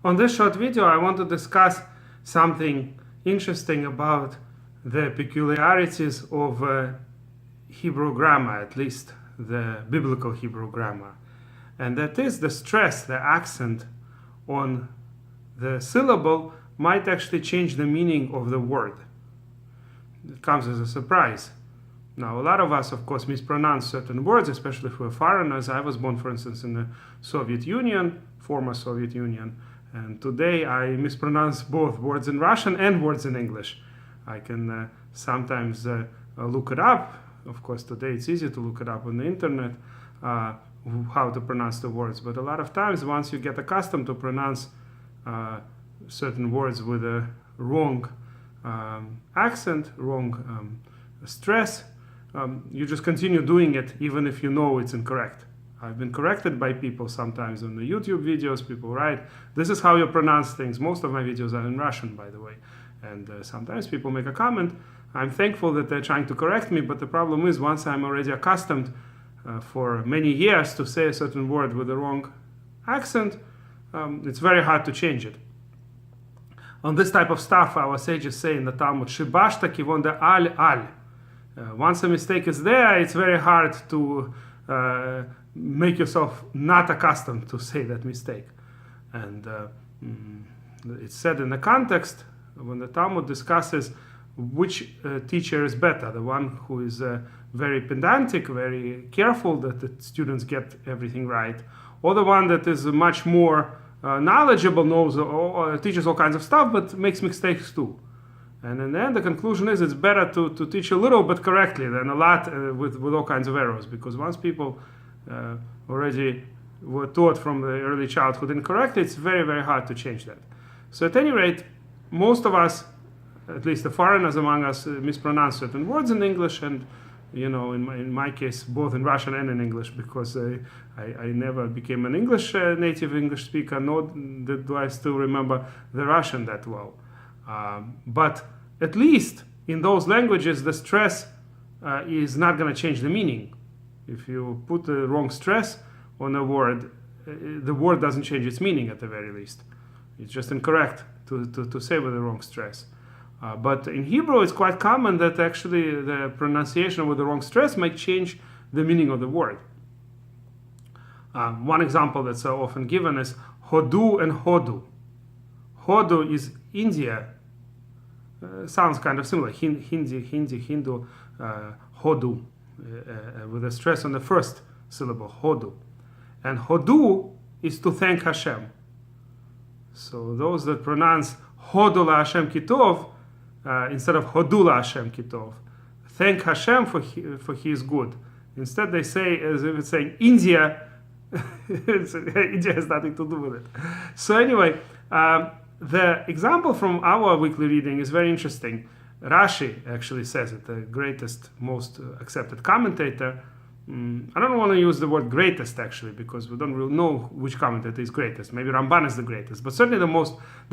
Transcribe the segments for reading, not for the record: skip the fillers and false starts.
On this short video, I want to discuss something interesting about the peculiarities of Hebrew grammar, at least the biblical Hebrew grammar. And that is the stress, the accent on the syllable might actually change the meaning of the word. It comes as a surprise. Now, a lot of us, of course, mispronounce certain words, especially if we're foreigners. I was born, for instance, in the Soviet Union, former Soviet Union, and today I mispronounce both words in Russian and words in English. I can sometimes look it up. Of course, today it's easy to look it up on the internet, how to pronounce the words. But a lot of times, once you get accustomed to pronounce certain words with a wrong accent, wrong stress, you just continue doing it even if you know it's incorrect. I've been corrected by people sometimes on the YouTube videos. People write, this is how you pronounce things. Most of my videos are in Russian, by the way. And sometimes people make a comment. I'm thankful that they're trying to correct me, but the problem is once I'm already accustomed for many years to say a certain word with the wrong accent, it's very hard to change it. On this type of stuff, our sages say in the Talmud, Shibashta kivonda al. Once a mistake is there, it's very hard to make yourself not accustomed to say that mistake. And it's said in the context, when the Talmud discusses which teacher is better, the one who is very pedantic, very careful that the students get everything right, or the one that is much more knowledgeable, knows or teaches all kinds of stuff, but makes mistakes too. And in the end, the conclusion is it's better to teach a little but correctly than a lot with all kinds of errors. Because once people already were taught from the early childhood incorrectly, it's very, very hard to change that. So at any rate, most of us, at least the foreigners among us, mispronounce certain words in English, and in my case, both in Russian and in English, because I never became an native English speaker, nor do I still remember the Russian that well. But at least in those languages, the stress is not going to change the meaning. If you put the wrong stress on a word, the word doesn't change its meaning at the very least. It's just incorrect to say with the wrong stress. But in Hebrew, it's quite common that actually the pronunciation with the wrong stress might change the meaning of the word. One example that's so often given is Hodu and Hodu. Hodu is India. Sounds kind of similar. Hindi, Hindu, Hodu, with a stress on the first syllable, Hodu. And Hodu is to thank Hashem. So those that pronounce Hodu la Hashem kitov, instead of Hodu la Hashem kitov, thank Hashem for he is good. Instead they say, as if it's saying India, India has nothing to do with it. So anyway, the example from our weekly reading is very interesting. Rashi actually says it, the greatest, most accepted commentator. I don't want to use the word greatest actually, because we don't really know which commentator is greatest. Maybe Ramban is the greatest, but certainly the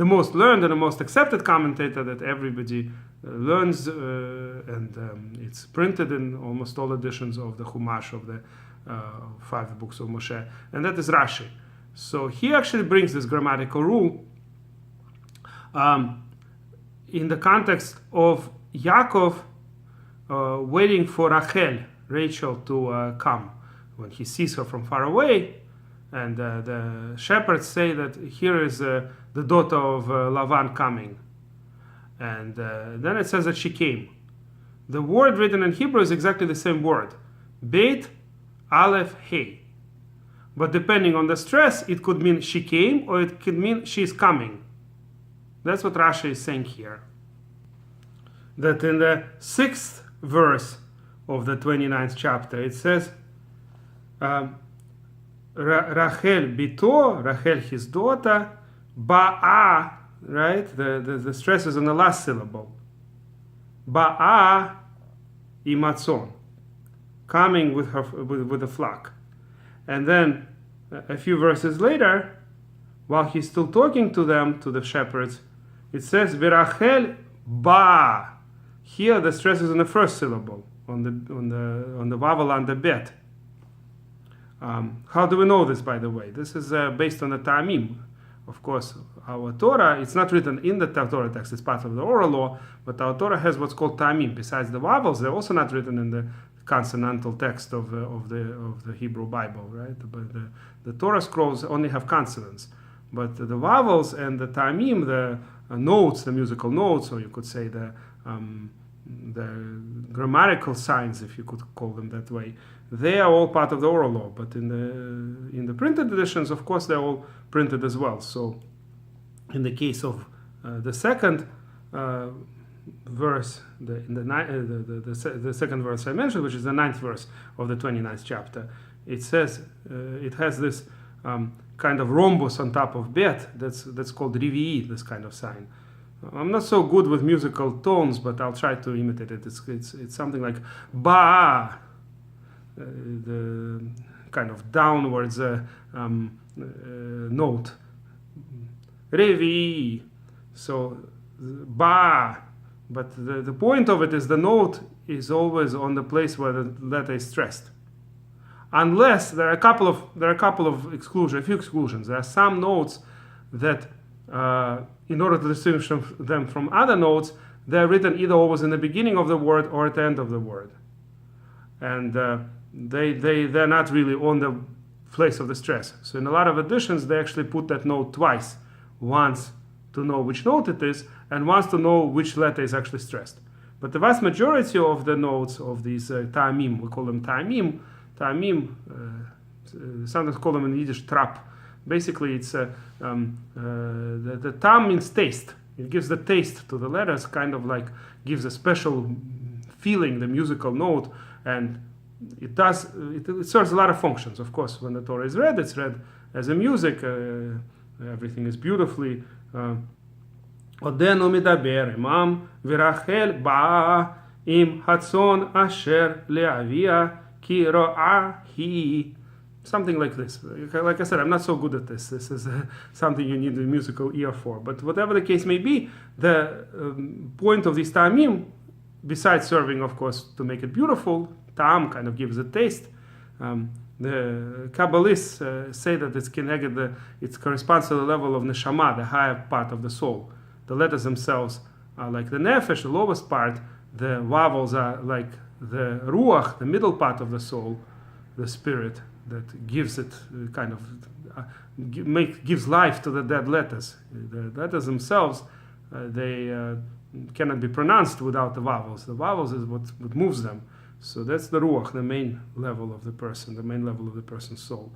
most learned and the most accepted commentator that everybody learns, and it's printed in almost all editions of the Chumash, of the 5 books of Moshe, and that is Rashi. So he actually brings this grammatical rule in the context of Yaakov waiting for Rachel to come when he sees her from far away, and the shepherds say that here is the daughter of Lavan coming, and then it says that she came. The word written in Hebrew is exactly the same word, Beit Aleph Hey, but depending on the stress, it could mean she came or it could mean she is coming. That's what Rashi is saying here. That in the 6th verse of the 29th chapter, it says, Rachel bito, Rachel his daughter, ba'a, right? The stress is on the last syllable. Ba'a imatzon, coming with her with the flock. And then a few verses later, while he's still talking to them, to the shepherds, it says Virachel ba. Here the stress is on the first syllable, on the vowel and the bet. How do we know this, by the way? This is based on the ta'amim. of course, our Torah, it's not written in the Torah text, it's part of the oral law, but our Torah has what's called ta'amim. Besides the vowels, they're also not written in the consonantal text of the Hebrew Bible, right? But the Torah scrolls only have consonants. But the vowels and the ta'amim, the notes, the musical notes, or you could say the grammatical signs, if you could call them that way, they are all part of the oral law. But in the printed editions, of course, they're all printed as well. So in the case of the second verse, the second verse I mentioned, which is the 9th verse of the 29th chapter, it says it has this kind of rhombus on top of bet that's called rivi'i, this kind of sign. I'm not so good with musical tones, but I'll try to imitate it. It's something like ba, the kind of downwards note. Revi, so ba, but the point of it is the note is always on the place where the letter is stressed. Unless there are a couple of exclusions, a few exclusions. There are some notes that, in order to distinguish them from other notes, they're written either always in the beginning of the word or at the end of the word, and they're not really on the place of the stress. So in a lot of editions, they actually put that note twice, once to know which note it is, and once to know which letter is actually stressed. But the vast majority of the notes of these ta'amim, we call them ta'amim, sometimes call them in Yiddish trap. Basically, it's the tam means taste. It gives the taste to the letters, kind of like gives a special feeling, the musical note, and it serves a lot of functions. Of course, when the Torah is read, it's read as a music. Everything is beautifully. Odenu midaber imam v'Rachel ba'a im hatzon asher le'avia ki ro'a hi. Something like this. Like I said, I'm not so good at this. This is something you need a musical ear for. But whatever the case may be, the point of these ta'amim, besides serving, of course, to make it beautiful, ta'am kind of gives a taste. The Kabbalists say that it corresponds to the level of neshama, the higher part of the soul. The letters themselves are like the nefesh, the lowest part. The vowels are like the ruach, the middle part of the soul, the spirit that gives it kind of gives life to the dead letters. The letters themselves, they cannot be pronounced without the vowels. The vowels is what moves them. So that's the ruach, the main level of the person, the main level of the person's soul,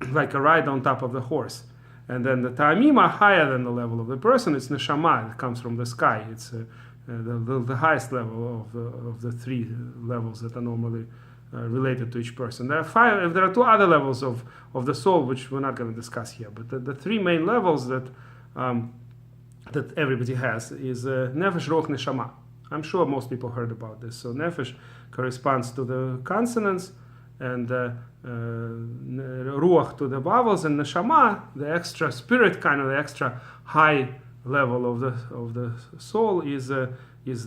like a ride on top of the horse. And then the ta'amim are higher than the level of the person. It's neshama. It comes from the sky. It's the highest level of the three levels that are normally related to each person. There are two other levels of the soul, which we're not going to discuss here. But the three main levels that everybody has is nefesh, ruach, neshama. I'm sure most people heard about this. So nefesh corresponds to the consonants, and ruach to the vowels, and neshama, the extra spirit, kind of the extra high level of the soul, is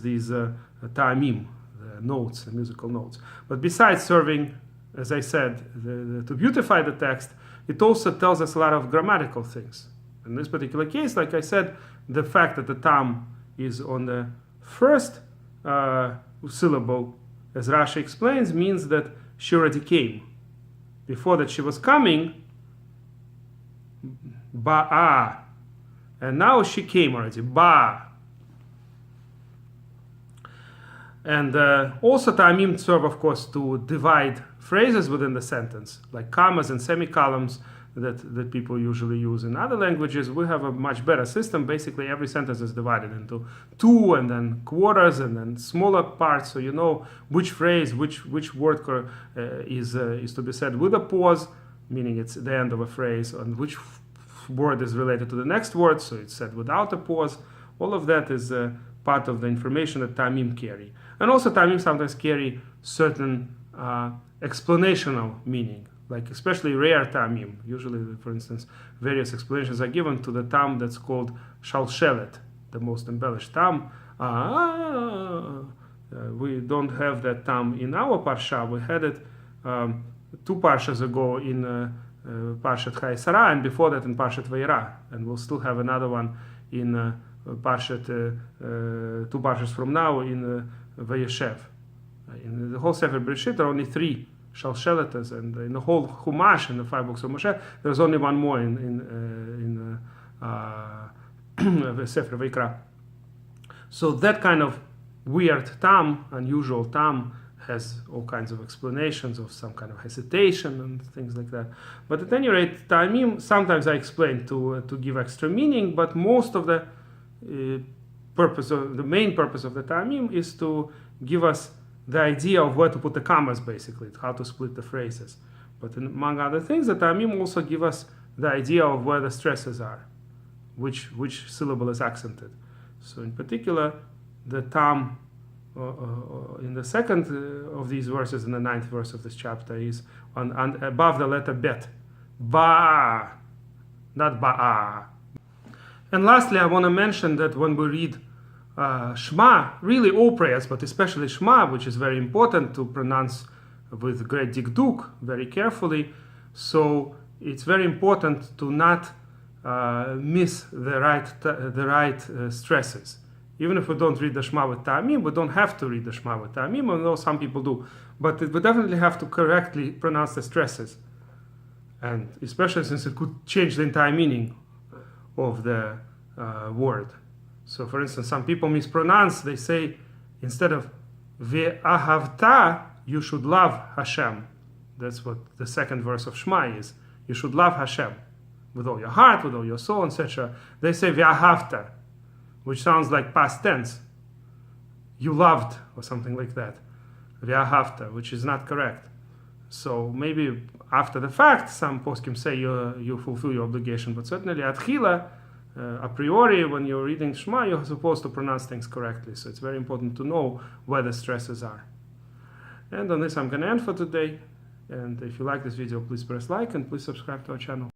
these ta'amim, the notes, the musical notes. But besides serving, as I said, to beautify the text, it also tells us a lot of grammatical things. In this particular case, like I said, the fact that the tam is on the first syllable, as Rashi explains, means that she already came. Before that she was coming, ba'a, and now she came already, ba. And also ta'amim serve, of course, to divide phrases within the sentence, like commas and semicolons that people usually use in other languages. We have a much better system. Basically, every sentence is divided into two, and then quarters, and then smaller parts, so you know which phrase, which word is to be said with a pause, meaning it's the end of a phrase, and which word is related to the next word, so it's said without a pause. All of that is part of the information that ta'amim carry. And also ta'amim sometimes carry certain explanational meaning, like especially rare ta'amim. Usually, for instance, various explanations are given to the tam that's called shalshelet, the most embellished tam. We don't have that tam in our Parsha. We had it 2 Parshas ago in Parshat Chayesara, and before that in Parshat Vayera, and we'll still have another one in Parshat, 2 Parshas from now in Vayeshev. In the whole Sefer Bereshit there are only 3 Shalsheletas, and in the whole Chumash, in the 5 books of Moshe, there's only one more in Sefer Vayikra. So that kind of weird tam, unusual tam, has all kinds of explanations of some kind of hesitation and things like that. But at any rate, ta'amim, sometimes I explain to give extra meaning, but most of the main purpose of the ta'amim is to give us the idea of where to put the commas, basically, how to split the phrases. But among other things, the ta'amim also give us the idea of where the stresses are, which syllable is accented. So in particular, the tam in the second of these verses, in the 9th verse of this chapter, is on above the letter bet. Ba, not ba'a. And lastly, I want to mention that when we read Shema, really all prayers, but especially Shema, which is very important to pronounce with great dikduk, very carefully, so it's very important to not miss the right stresses. Even if we don't read the Shema with ta'amim, we don't have to read the Shema with ta'amim, although some people do. But we definitely have to correctly pronounce the stresses. And especially since it could change the entire meaning of the word. So for instance, some people mispronounce, they say, instead of VeAhavtA, you should love Hashem. That's what the 2nd verse of Shema is. You should love Hashem with all your heart, with all your soul, etc. They say VeAhavtA, which sounds like past tense. You loved, or something like that. VeAhavtA, which is not correct. So maybe after the fact, some poskim say you fulfill your obligation, but certainly at Chila, a priori, when you're reading Shema, you're supposed to pronounce things correctly. So it's very important to know where the stresses are. And on this, I'm going to end for today. And if you like this video, please press like and please subscribe to our channel.